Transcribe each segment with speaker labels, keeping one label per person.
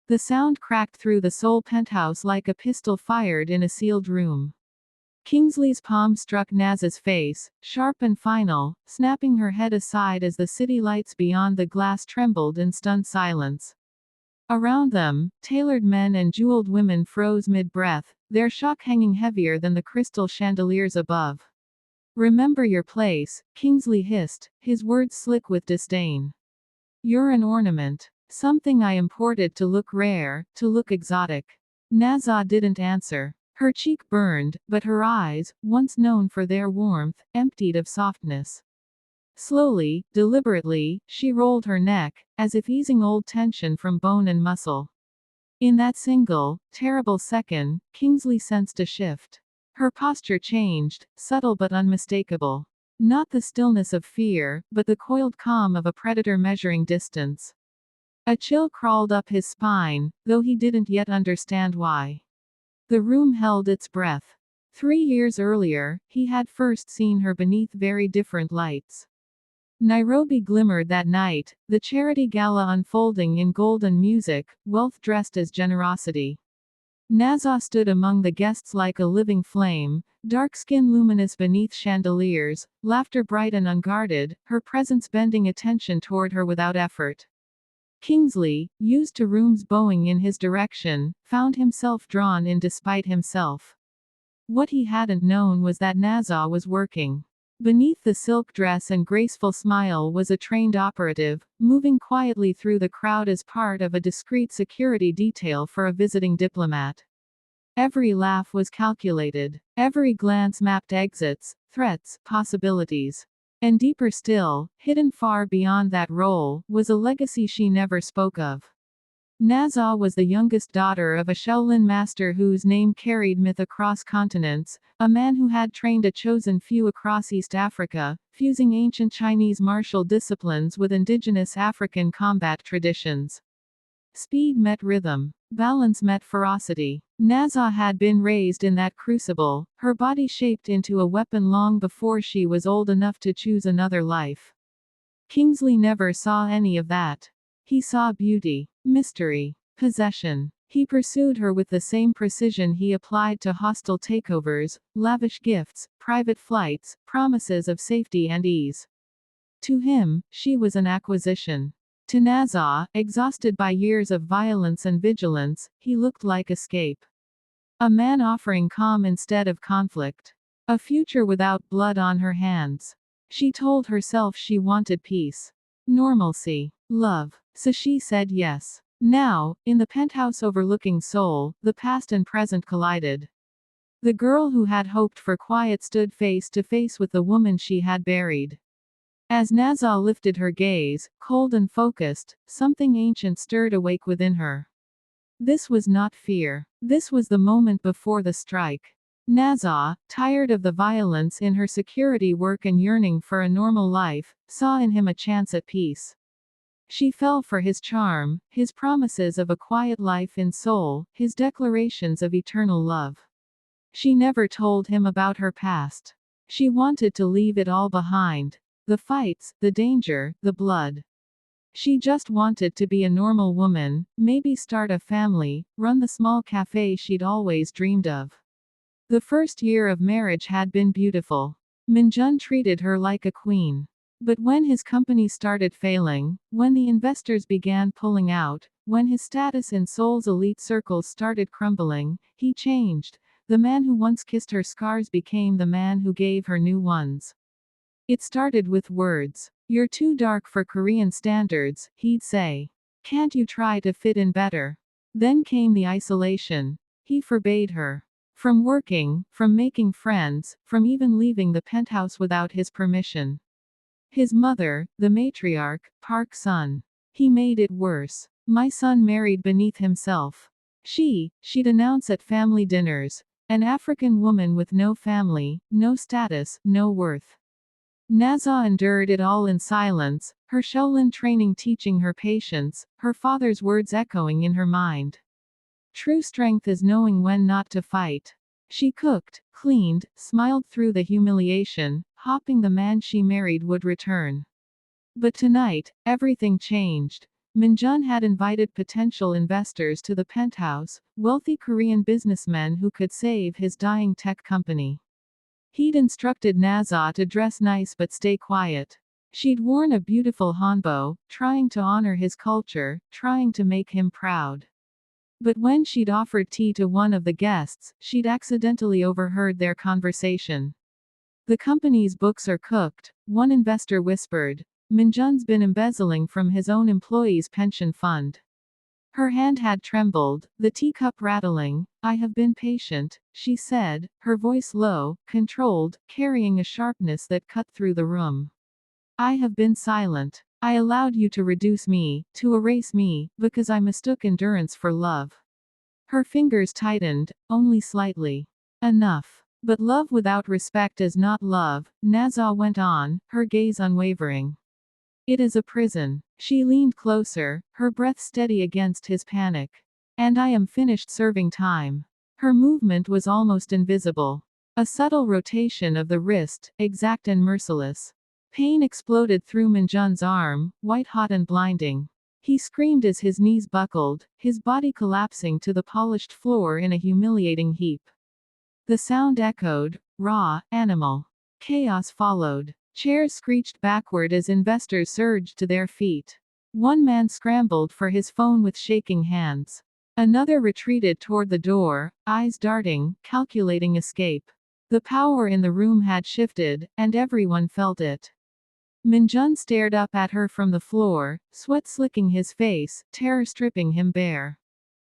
Speaker 1: The sound cracked through the Seoul penthouse like a pistol fired in a sealed room. Kingsley's palm struck Naz's face, sharp and final, snapping her head aside as the city lights beyond the glass trembled in stunned silence. Around them, tailored men and jeweled women froze mid-breath, their shock hanging heavier than the crystal chandeliers above. "Remember your place," Kingsley hissed, his words slick with disdain. "You're an ornament. Something I imported to look rare, to look exotic." Naza didn't answer. Her cheek burned, but her eyes, once known for their warmth, emptied of softness. Slowly, deliberately, she rolled her neck, as if easing old tension from bone and muscle. In that single, terrible second, Kingsley sensed a shift. Her posture changed, subtle but unmistakable. Not the stillness of fear, but the coiled calm of a predator measuring distance. A chill crawled up his spine, though he didn't yet understand why. The room held its breath. 3 years earlier, he had first seen her beneath very different lights. Nairobi glimmered that night, the charity gala unfolding in golden music, wealth dressed as generosity. Naza stood among the guests like a living flame, dark skin luminous beneath chandeliers, laughter bright and unguarded, her presence bending attention toward her without effort. Kingsley, used to rooms bowing in his direction, found himself drawn in despite himself. What he hadn't known was that Naza was working. Beneath the silk dress and graceful smile was a trained operative, moving quietly through the crowd as part of a discreet security detail for a visiting diplomat. Every laugh was calculated. Every glance mapped exits, threats, possibilities. And deeper still, hidden far beyond that role, was a legacy she never spoke of. Naza was the youngest daughter of a Shaolin master whose name carried myth across continents, a man who had trained a chosen few across East Africa, fusing ancient Chinese martial disciplines with indigenous African combat traditions. Speed met rhythm. Balance met ferocity. Naza had been raised in that crucible, her body shaped into a weapon long before she was old enough to choose another life. Kingsley never saw any of that. He saw beauty, mystery, possession. He pursued her with the same precision he applied to hostile takeovers, lavish gifts, private flights, promises of safety and ease. To him, she was an acquisition. To Naza, exhausted by years of violence and vigilance, he looked like escape. A man offering calm instead of conflict. A future without blood on her hands. She told herself she wanted peace. Normalcy. Love. So she said yes. Now, in the penthouse overlooking Seoul, the past and present collided. The girl who had hoped for quiet stood face to face with the woman she had buried. As Naza lifted her gaze, cold and focused, something ancient stirred awake within her. This was not fear. This was the moment before the strike. Naza, tired of the violence in her security work and yearning for a normal life, saw in him a chance at peace. She fell for his charm, his promises of a quiet life in Seoul, his declarations of eternal love. She never told him about her past. She wanted to leave it all behind. The fights, the danger, the blood. She just wanted to be a normal woman, maybe start a family, run the small cafe she'd always dreamed of. The first year of marriage had been beautiful. Minjun treated her like a queen. But when his company started failing, when the investors began pulling out, when his status in Seoul's elite circles started crumbling, he changed. The man who once kissed her scars became the man who gave her new ones. It started with words. "You're too dark for Korean standards," he'd say. "Can't you try to fit in better?" Then came the isolation. He forbade her. From working, from making friends, from even leaving the penthouse without his permission. His mother, the matriarch, Park Sun. He made it worse. "My son married beneath himself. She'd announce at family dinners. An African woman with no family, no status, no worth." Naza endured it all in silence, her Shaolin training teaching her patience, her father's words echoing in her mind. True strength is knowing when not to fight. She cooked, cleaned, smiled through the humiliation, hoping the man she married would return. But tonight, everything changed. Minjun had invited potential investors to the penthouse, wealthy Korean businessmen who could save his dying tech company. He'd instructed Naza to dress nice but stay quiet. She'd worn a beautiful hanbok, trying to honor his culture, trying to make him proud. But when she'd offered tea to one of the guests, she'd accidentally overheard their conversation. "The company's books are cooked," one investor whispered. "Minjun's been embezzling from his own employees' pension fund." Her hand had trembled, the teacup rattling. "I have been patient," she said, her voice low, controlled, carrying a sharpness that cut through the room. "I have been silent. I allowed you to reduce me, to erase me, because I mistook endurance for love." Her fingers tightened, only slightly. "Enough. But love without respect is not love," Naza went on, her gaze unwavering. "It is a prison." She leaned closer, her breath steady against his panic. "And I am finished serving time." Her movement was almost invisible. A subtle rotation of the wrist, exact and merciless. Pain exploded through Minjun's arm, white-hot and blinding. He screamed as his knees buckled, his body collapsing to the polished floor in a humiliating heap. The sound echoed, raw, animal. Chaos followed. Chairs screeched backward as investors surged to their feet. One man scrambled for his phone with shaking hands. Another retreated toward the door, eyes darting, calculating escape. The power in the room had shifted, and everyone felt it. Minjun stared up at her from the floor, sweat slicking his face, terror stripping him bare.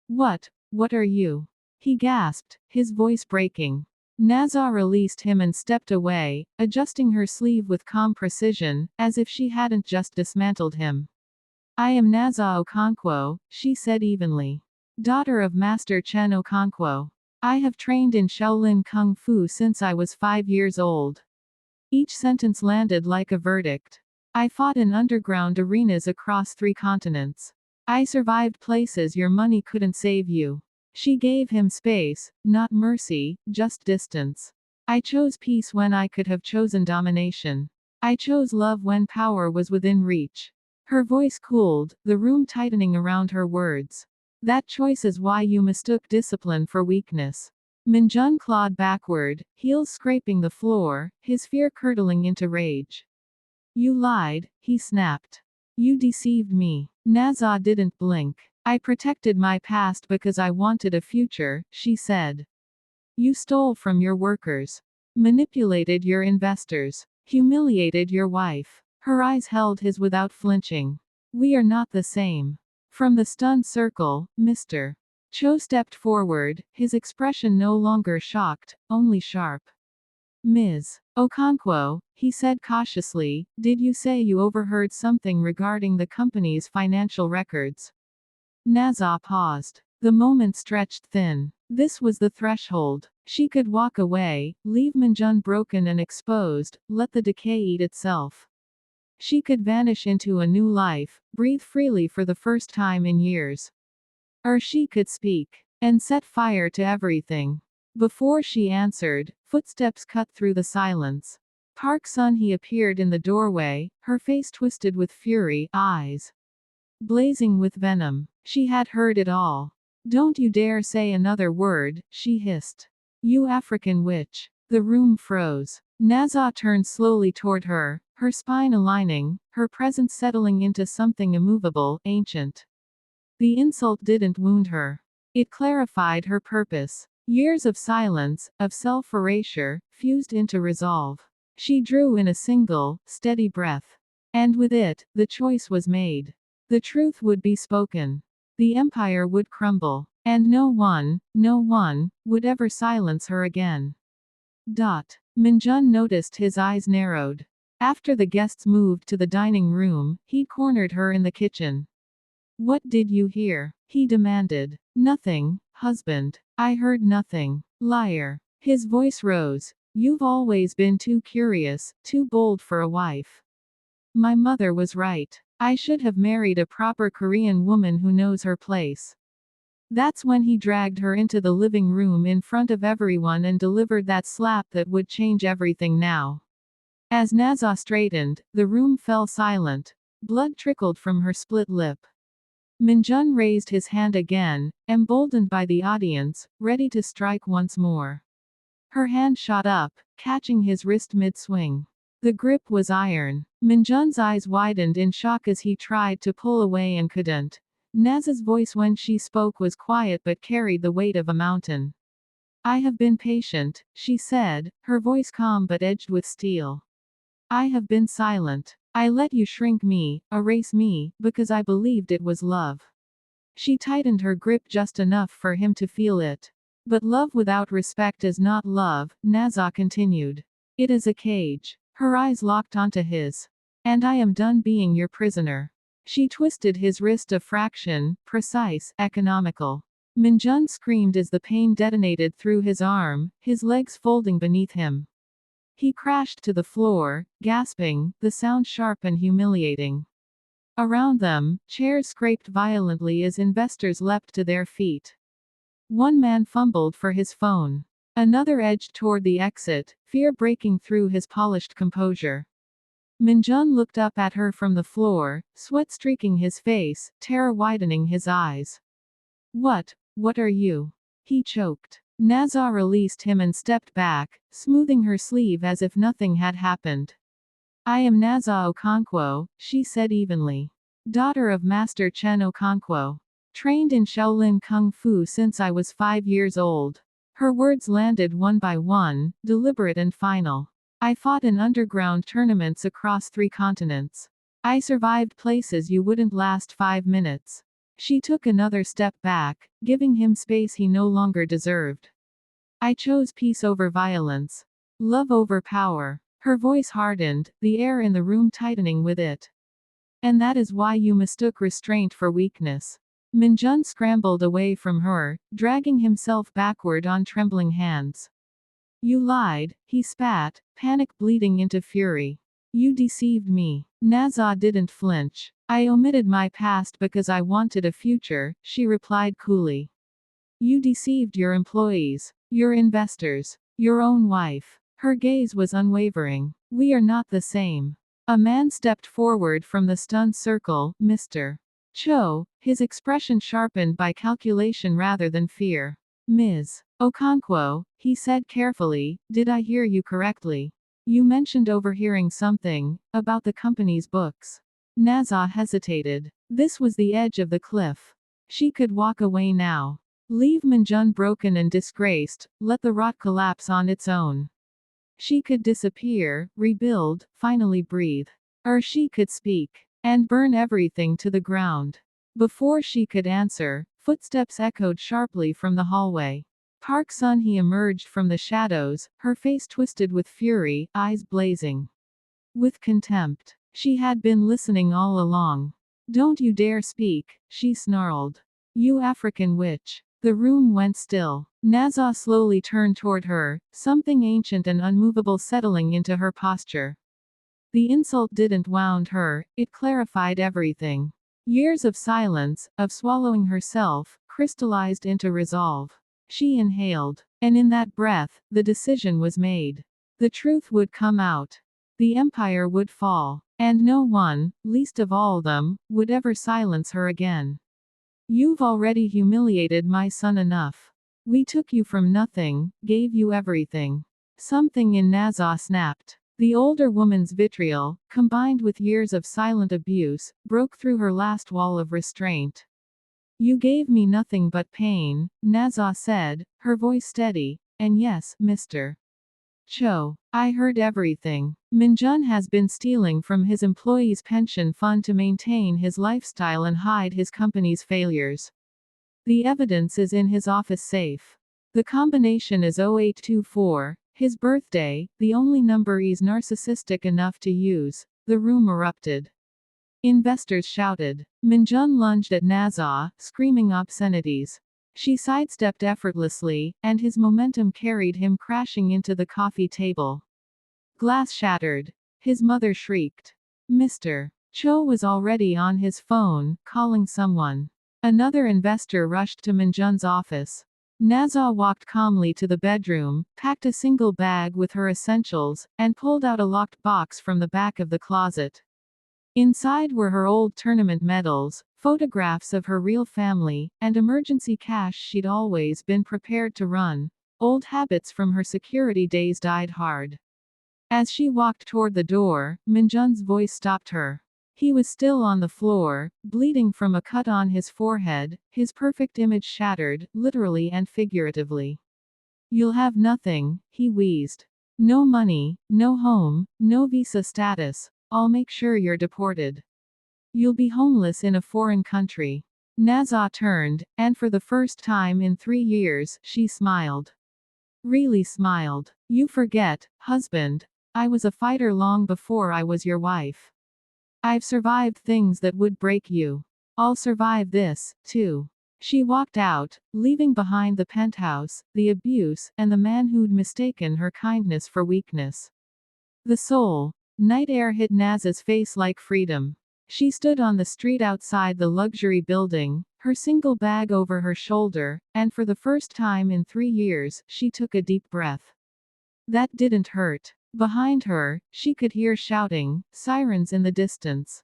Speaker 1: What are you?" he gasped, his voice breaking. Naza released him and stepped away, adjusting her sleeve with calm precision, as if she hadn't just dismantled him. "I am Naza Okonkwo," she said evenly. "Daughter of Master Chen Okonkwo. I have trained in Shaolin Kung Fu since I was 5 years old." Each sentence landed like a verdict. "I fought in underground arenas across 3 continents. I survived places your money couldn't save you." She gave him space, not mercy, just distance. "I chose peace when I could have chosen domination. I chose love when power was within reach." Her voice cooled, the room tightening around her words. "That choice is why you mistook discipline for weakness." Minjun clawed backward, heels scraping the floor, his fear curdling into rage. "You lied," he snapped. "You deceived me." Naza didn't blink. "I protected my past because I wanted a future," she said. "You stole from your workers. Manipulated your investors. Humiliated your wife." Her eyes held his without flinching. "We are not the same." From the stunned circle, Mr. Cho stepped forward, his expression no longer shocked, only sharp. "Ms. Okonkwo," he said cautiously, "did you say you overheard something regarding the company's financial records?" Naza paused. The moment stretched thin. This was the threshold. She could walk away, leave Minjun broken and exposed, let the decay eat itself. She could vanish into a new life, breathe freely for the first time in years. Or she could speak, and set fire to everything. Before she answered, footsteps cut through the silence. Park Sun-hee appeared in the doorway, her face twisted with fury, eyes blazing with venom. She had heard it all. "Don't you dare say another word," she hissed. "You African witch." The room froze. Naza turned slowly toward her, her spine aligning, her presence settling into something immovable, ancient. The insult didn't wound her. It clarified her purpose. Years of silence, of self-erasure, fused into resolve. She drew in a single, steady breath. And with it, the choice was made. The truth would be spoken. The empire would crumble. And no one, would ever silence her again. Minjun noticed his eyes narrowed. After the guests moved to the dining room, he cornered her in the kitchen. "What did you hear?" he demanded. "Nothing, husband. I heard nothing." "Liar." His voice rose. "You've always been too curious, too bold for a wife. My mother was right. I should have married a proper Korean woman who knows her place." That's when he dragged her into the living room in front of everyone and delivered that slap that would change everything now. As Naza straightened, the room fell silent. Blood trickled from her split lip. Minjun raised his hand again, emboldened by the audience, ready to strike once more. Her hand shot up, catching his wrist mid-swing. The grip was iron. Minjun's eyes widened in shock as he tried to pull away and couldn't. Naz's voice when she spoke was quiet but carried the weight of a mountain. I have been patient, she said, her voice calm but edged with steel. I have been silent. I let you shrink me, erase me, because I believed it was love. She tightened her grip just enough for him to feel it. But love without respect is not love, Naza continued. It is a cage. Her eyes locked onto his. And I am done being your prisoner. She twisted his wrist a fraction, precise, economical. Minjun screamed as the pain detonated through his arm, his legs folding beneath him. He crashed to the floor, gasping, the sound sharp and humiliating. Around them, chairs scraped violently as investors leapt to their feet. One man fumbled for his phone. Another edged toward the exit, fear breaking through his polished composure. Minjun looked up at her from the floor, sweat streaking his face, terror widening his eyes. What are you? He choked. Naza released him and stepped back, smoothing her sleeve as if nothing had happened. I am Naza Okonkwo, she said evenly. Daughter of Master Chen Okonkwo. Trained in Shaolin Kung Fu since I was 5 years old. Her words landed one by one, deliberate and final. I fought in underground tournaments across 3 continents. I survived places you wouldn't last 5 minutes. She took another step back, giving him space he no longer deserved. I chose peace over violence. Love over power. Her voice hardened, the air in the room tightening with it. And that is why you mistook restraint for weakness. Minjun scrambled away from her, dragging himself backward on trembling hands. You lied, he spat, panic bleeding into fury. You deceived me. Naza didn't flinch. I omitted my past because I wanted a future, she replied coolly. You deceived your employees, your investors, your own wife. Her gaze was unwavering. We are not the same. A man stepped forward from the stunned circle, Mr. Cho, his expression sharpened by calculation rather than fear. Ms. Okonkwo, he said carefully, did I hear you correctly? You mentioned overhearing something about the company's books. Naza hesitated. This was the edge of the cliff. She could walk away now. Leave Minjun broken and disgraced, let the rot collapse on its own. She could disappear, rebuild, finally breathe. Or she could speak. And burn everything to the ground. Before she could answer, footsteps echoed sharply from the hallway. Park Sun-hee emerged from the shadows, her face twisted with fury, eyes blazing. With contempt. She had been listening all along. Don't you dare speak, she snarled. You African witch. The room went still. Naza slowly turned toward her, something ancient and unmovable settling into her posture. The insult didn't wound her, it clarified everything. Years of silence, of swallowing herself, crystallized into resolve. She inhaled. And in that breath, the decision was made. The truth would come out. The empire would fall. And no one, least of all them, would ever silence her again. You've already humiliated my son enough. We took you from nothing, gave you everything. Something in Naza snapped. The older woman's vitriol, combined with years of silent abuse, broke through her last wall of restraint. You gave me nothing but pain, Naza said, her voice steady, and yes, Mr. Cho. I heard everything. Minjun has been stealing from his employees' pension fund to maintain his lifestyle and hide his company's failures. The evidence is in his office safe. The combination is 0824, his birthday, the only number he's narcissistic enough to use. The room erupted. Investors shouted. Minjun lunged at Naza, screaming obscenities. She sidestepped effortlessly, and his momentum carried him crashing into the coffee table. Glass shattered. His mother shrieked. Mr. Cho was already on his phone, calling someone. Another investor rushed to Minjun's office. Naza walked calmly to the bedroom, packed a single bag with her essentials, and pulled out a locked box from the back of the closet. Inside were her old tournament medals, photographs of her real family, and emergency cash she'd always been prepared to run. Old habits from her security days died hard. As she walked toward the door, Minjun's voice stopped her. He was still on the floor, bleeding from a cut on his forehead, his perfect image shattered, literally and figuratively. "You'll have nothing," he wheezed. "No money, no home, no visa status. I'll make sure you're deported. You'll be homeless in a foreign country." Naza turned, and for the first time in 3 years, she smiled. Really smiled. "You forget, husband. I was a fighter long before I was your wife. I've survived things that would break you. I'll survive this, too." She walked out, leaving behind the penthouse, the abuse, and the man who'd mistaken her kindness for weakness. The soul. Night air hit Naza's face like freedom. She stood on the street outside the luxury building, her single bag over her shoulder, and for the first time in 3 years, she took a deep breath. That didn't hurt. Behind her, she could hear shouting, sirens in the distance.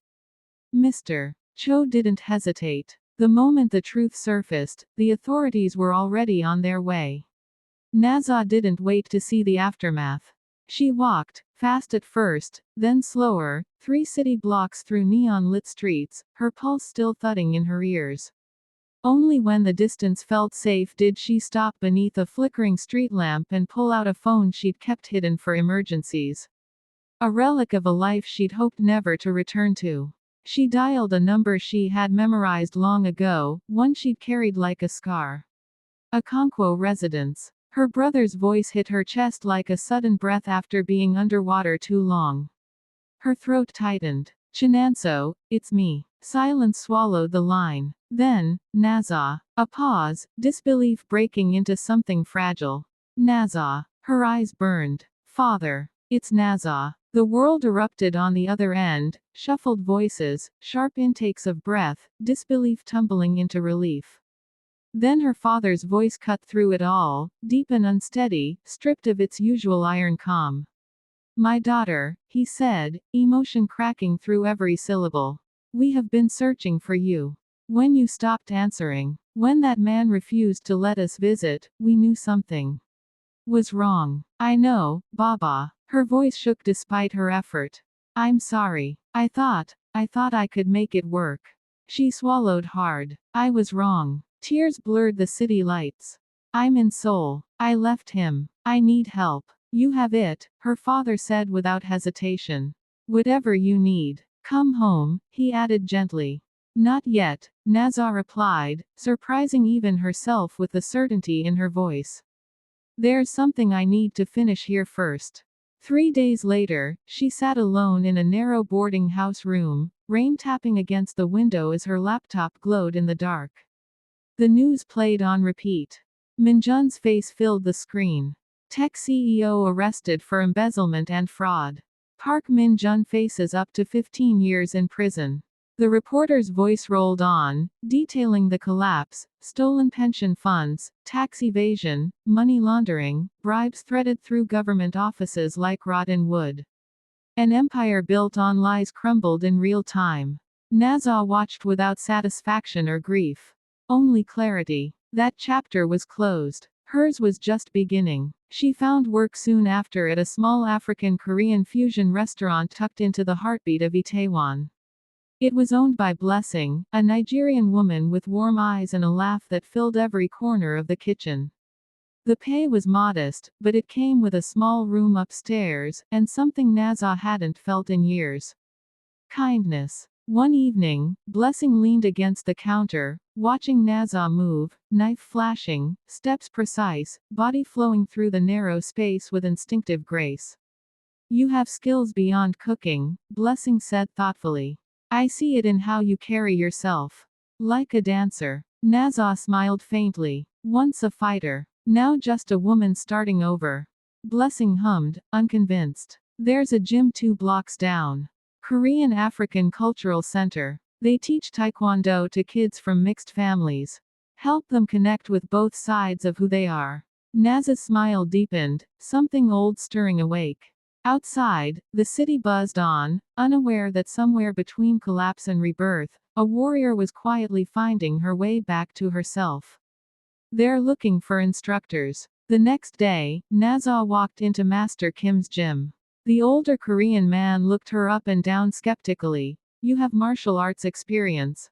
Speaker 1: Mr. Cho didn't hesitate. The moment the truth surfaced, the authorities were already on their way. Naza didn't wait to see the aftermath. She walked, fast at first, then slower, 3 city blocks through neon-lit streets, her pulse still thudding in her ears. Only when the distance felt safe did she stop beneath a flickering street lamp and pull out a phone she'd kept hidden for emergencies. A relic of a life she'd hoped never to return to. She dialed a number she had memorized long ago, one she'd carried like a scar. A Conquo residence. Her brother's voice hit her chest like a sudden breath after being underwater too long. Her throat tightened. "Chinanso, it's me." Silence swallowed the line. Then, Naza. A pause, disbelief breaking into something fragile. "Naza." Her eyes burned. "Father." "It's Naza." The world erupted on the other end, shuffled voices, sharp intakes of breath, disbelief tumbling into relief. Then her father's voice cut through it all, deep and unsteady, stripped of its usual iron calm. "My daughter," he said, emotion cracking through every syllable. "We have been searching for you. When you stopped answering, when that man refused to let us visit, we knew something was wrong. I know, Baba." Her voice shook despite her effort. "I'm sorry. I thought I could make it work." She swallowed hard. "I was wrong." Tears blurred the city lights. "I'm in Seoul. I left him. I need help. You have it," her father said without hesitation. "Whatever you need. Come home," he added gently. "Not yet," Naza replied, surprising even herself with the certainty in her voice. "There's something I need to finish here first." 3 days later, she sat alone in a narrow boarding house room, rain tapping against the window as her laptop glowed in the dark. The news played on repeat. Minjun's face filled the screen. Tech CEO arrested for embezzlement and fraud. Park Min-jun faces up to 15 years in prison. The reporter's voice rolled on, detailing the collapse, stolen pension funds, tax evasion, money laundering, bribes threaded through government offices like rotten wood. An empire built on lies crumbled in real time. Naza watched without satisfaction or grief. Only clarity. That chapter was closed. Hers was just beginning. She found work soon after at a small African-Korean fusion restaurant tucked into the heartbeat of Itaewon. It was owned by Blessing, a Nigerian woman with warm eyes and a laugh that filled every corner of the kitchen. The pay was modest, but it came with a small room upstairs, and something Naza hadn't felt in years. Kindness. One evening, Blessing leaned against the counter, watching Naza move, knife flashing, steps precise, body flowing through the narrow space with instinctive grace. "You have skills beyond cooking," Blessing said thoughtfully. "I see it in how you carry yourself. Like a dancer." Naza smiled faintly. "Once a fighter. Now just a woman starting over." Blessing hummed, unconvinced. "There's a gym 2 blocks down. Korean African Cultural Center. They teach taekwondo to kids from mixed families. Help them connect with both sides of who they are." Naza's smile deepened, something old stirring awake. Outside, the city buzzed on, unaware that somewhere between collapse and rebirth, a warrior was quietly finding her way back to herself. They're looking for instructors. The next day, Naza walked into Master Kim's gym. The older Korean man looked her up and down skeptically. You have martial arts experience.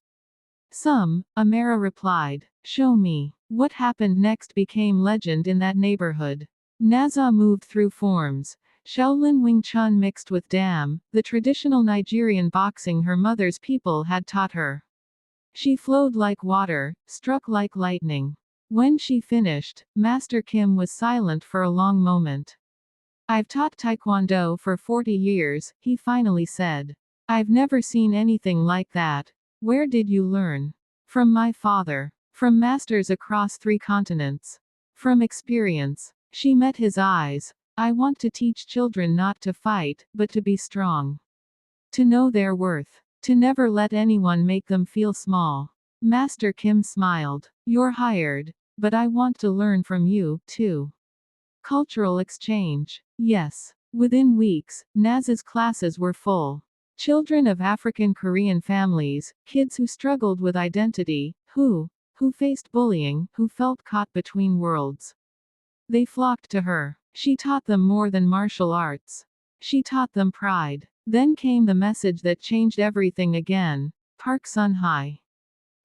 Speaker 1: Some, Amara replied. Show me. What happened next became legend in that neighborhood. Naza moved through forms. Shaolin Wing Chun mixed with Dam, the traditional Nigerian boxing her mother's people had taught her. She flowed like water, struck like lightning. When she finished, Master Kim was silent for a long moment. I've taught Taekwondo for 40 years, he finally said. I've never seen anything like that. Where did you learn? From my father. From masters across 3 continents. From experience. She met his eyes. I want to teach children not to fight, but to be strong. To know their worth. To never let anyone make them feel small. Master Kim smiled. You're hired. But I want to learn from you, too. Cultural exchange. Yes. Within weeks, Naz's classes were full. Children of African Korean families, kids who struggled with identity, who faced bullying, who felt caught between worlds. They flocked to her. She taught them more than martial arts. She taught them pride. Then came the message that changed everything again. Park Sun-hye.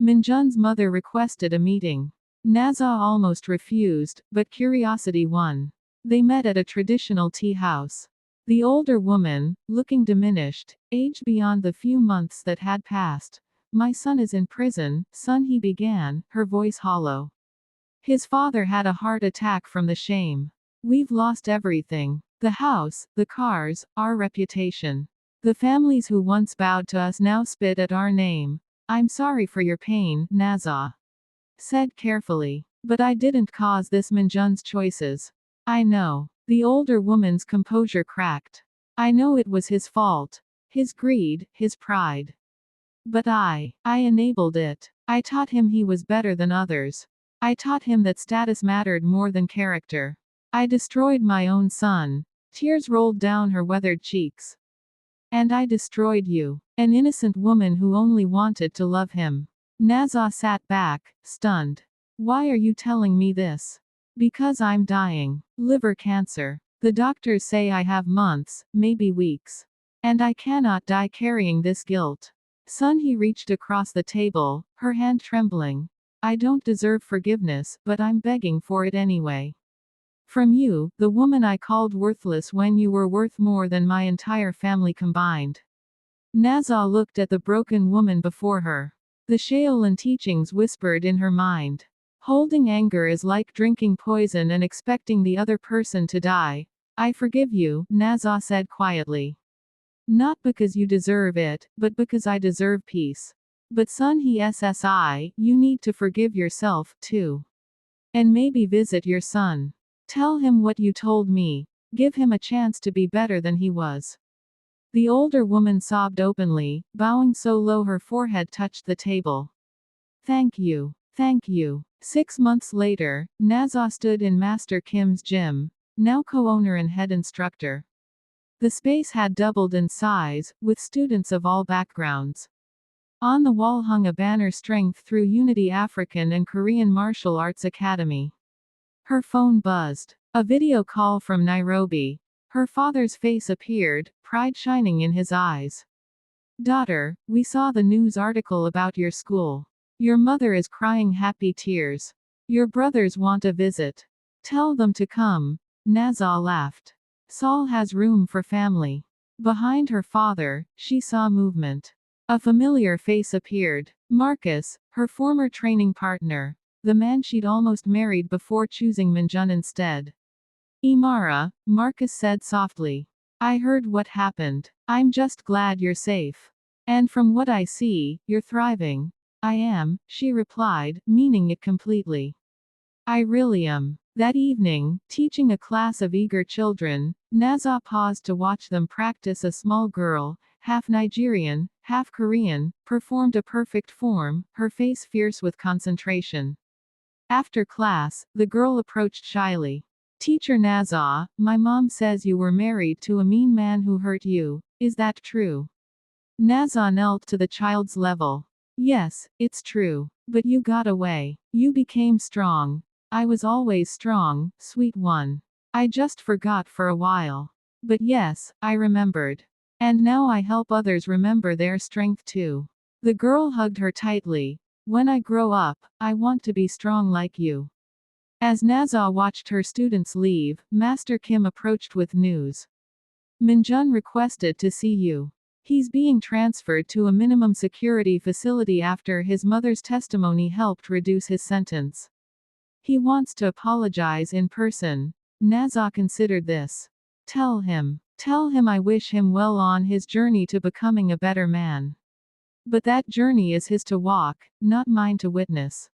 Speaker 1: Minjun's mother requested a meeting. Naza almost refused, but curiosity won. They met at a traditional tea house. The older woman, looking diminished, aged beyond the few months that had passed. My son is in prison, son, he began, her voice hollow. His father had a heart attack from the shame. We've lost everything. The house, the cars, our reputation. The families who once bowed to us now spit at our name. I'm sorry for your pain, Naza said carefully. But I didn't cause this, Minjun's choices. I know. The older woman's composure cracked. I know it was his fault. His greed, his pride. But I enabled it. I taught him he was better than others. I taught him that status mattered more than character. I destroyed my own son. Tears rolled down her weathered cheeks. And I destroyed you. An innocent woman who only wanted to love him. Naza sat back, stunned. Why are you telling me this? Because I'm dying. Liver cancer. The doctors say I have months, maybe weeks. And I cannot die carrying this guilt. Son, he reached across the table, her hand trembling. I don't deserve forgiveness, but I'm begging for it anyway. From you, the woman I called worthless when you were worth more than my entire family combined. Naza looked at the broken woman before her. The Shaolin teachings whispered in her mind. Holding anger is like drinking poison and expecting the other person to die. I forgive you, Naza said quietly. Not because you deserve it, but because I deserve peace. But son, he SSI, you need to forgive yourself, too. And maybe visit your son. Tell him what you told me. Give him a chance to be better than he was. The older woman sobbed openly, bowing so low her forehead touched the table. Thank you. Thank you. 6 months later, Naza stood in Master Kim's gym, now co-owner and head instructor. The space had doubled in size, with students of all backgrounds. On the wall hung a banner, Strength Through Unity African and Korean Martial Arts Academy. Her phone buzzed. A video call from Nairobi. Her father's face appeared, pride shining in his eyes. Daughter, we saw the news article about your school. Your mother is crying happy tears. Your brothers want a visit. Tell them to come. Naza laughed. Saul has room for family. Behind her father, she saw movement. A familiar face appeared. Marcus, her former training partner. The man she'd almost married before choosing Minjun instead. Amara, Marcus said softly. I heard what happened. I'm just glad you're safe. And from what I see, you're thriving. I am, she replied, meaning it completely. I really am. That evening, teaching a class of eager children, Naza paused to watch them practice. A small girl, half Nigerian, half Korean, performed a perfect form, her face fierce with concentration. After class, the girl approached shyly. Teacher Naza, my mom says you were married to a mean man who hurt you. Is that true? Naza knelt to the child's level. Yes, it's true. But you got away. You became strong. I was always strong, sweet one. I just forgot for a while. But yes, I remembered. And now I help others remember their strength too. The girl hugged her tightly. When I grow up, I want to be strong like you. As Naza watched her students leave, Master Kim approached with news. Minjun requested to see you. He's being transferred to a minimum security facility after his mother's testimony helped reduce his sentence. He wants to apologize in person. Naza considered this. Tell him I wish him well on his journey to becoming a better man. But that journey is his to walk, not mine to witness.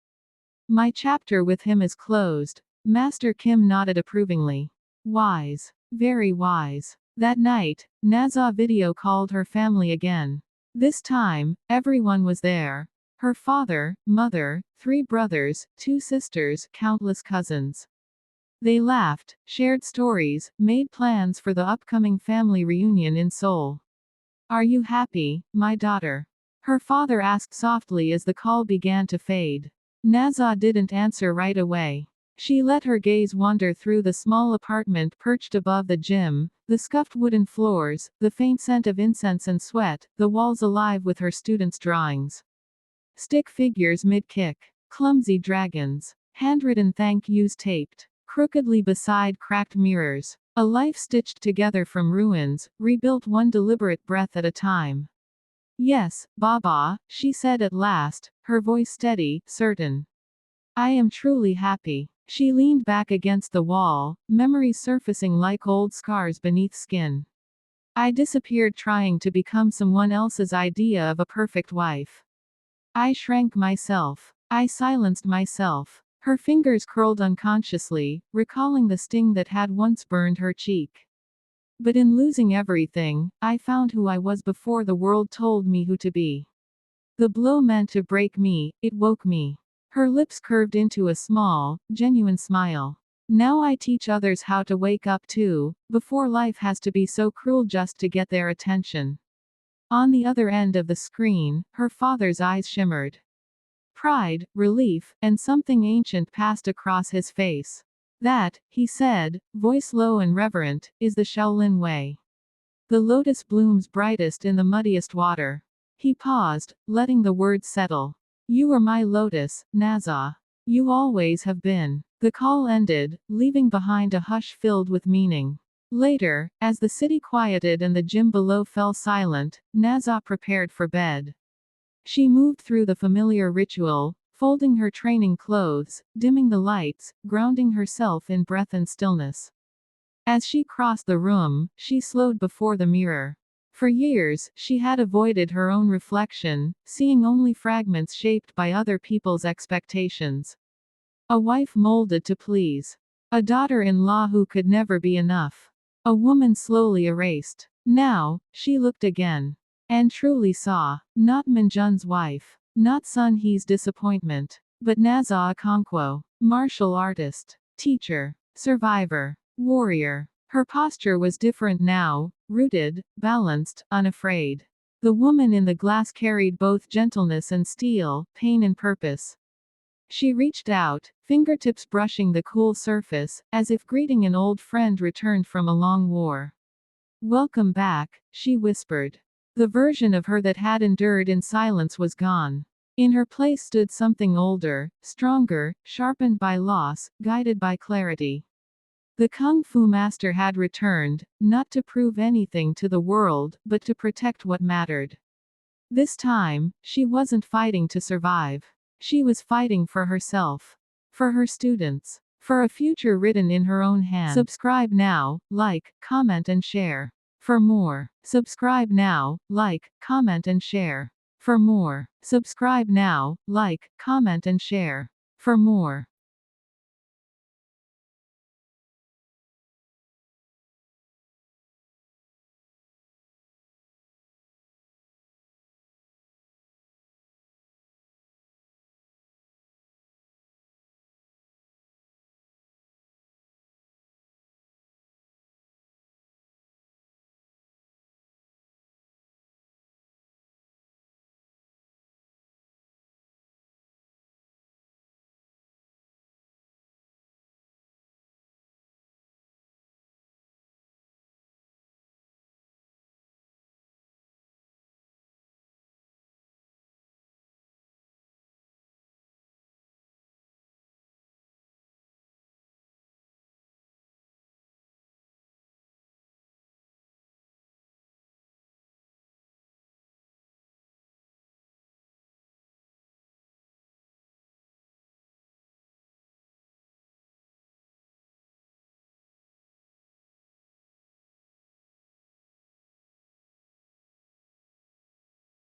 Speaker 1: My chapter with him is closed. Master Kim nodded approvingly. Wise. Very wise. That night, Naza video called her family again. This time, everyone was there. Her father, mother, 3 brothers, 2 sisters, countless cousins. They laughed, shared stories, made plans for the upcoming family reunion in Seoul. Are you happy, my daughter? Her father asked softly as the call began to fade. Naza didn't answer right away. She let her gaze wander through the small apartment perched above the gym, the scuffed wooden floors, the faint scent of incense and sweat, the walls alive with her students' drawings. Stick figures mid-kick, clumsy dragons, handwritten thank yous taped crookedly beside cracked mirrors. A life stitched together from ruins, rebuilt one deliberate breath at a time. Yes, Baba, she said at last, her voice steady, certain. I am truly happy. She leaned back against the wall, memories surfacing like old scars beneath skin. I disappeared trying to become someone else's idea of a perfect wife. I shrank myself. I silenced myself. Her fingers curled unconsciously, recalling the sting that had once burned her cheek. But in losing everything, I found who I was before the world told me who to be. The blow meant to break me, it woke me. Her lips curved into a small, genuine smile. Now I teach others how to wake up too, before life has to be so cruel just to get their attention. On the other end of the screen, her father's eyes shimmered. Pride, relief, and something ancient passed across his face. That, he said, voice low and reverent, is the Shaolin way. The lotus blooms brightest in the muddiest water. He paused, letting the words settle. You are my lotus, Naza. You always have been. The call ended, leaving behind a hush filled with meaning. Later, as the city quieted and the gym below fell silent, Naza prepared for bed. She moved through the familiar ritual, folding her training clothes, dimming the lights, grounding herself in breath and stillness. As she crossed the room, she slowed before the mirror. For years, she had avoided her own reflection, seeing only fragments shaped by other people's expectations. A wife molded to please. A daughter-in-law who could never be enough. A woman slowly erased. Now, she looked again. And truly saw, not Minjun's wife, not Sun He's disappointment, but Naza Okonkwo, martial artist, teacher, survivor, warrior. Her posture was different now, rooted, balanced, unafraid. The woman in the glass carried both gentleness and steel, pain and purpose. She reached out, fingertips brushing the cool surface, as if greeting an old friend returned from a long war. Welcome back, she whispered. The version of her that had endured in silence was gone. In her place stood something older, stronger, sharpened by loss, guided by clarity. The Kung Fu master had returned, not to prove anything to the world, but to protect what mattered. This time, she wasn't fighting to survive. She was fighting for herself. For her students. For a future written in her own hand. Subscribe now, like, comment and share. For more. Subscribe now, like, comment and share. For more. Subscribe now, like, comment and share. For more.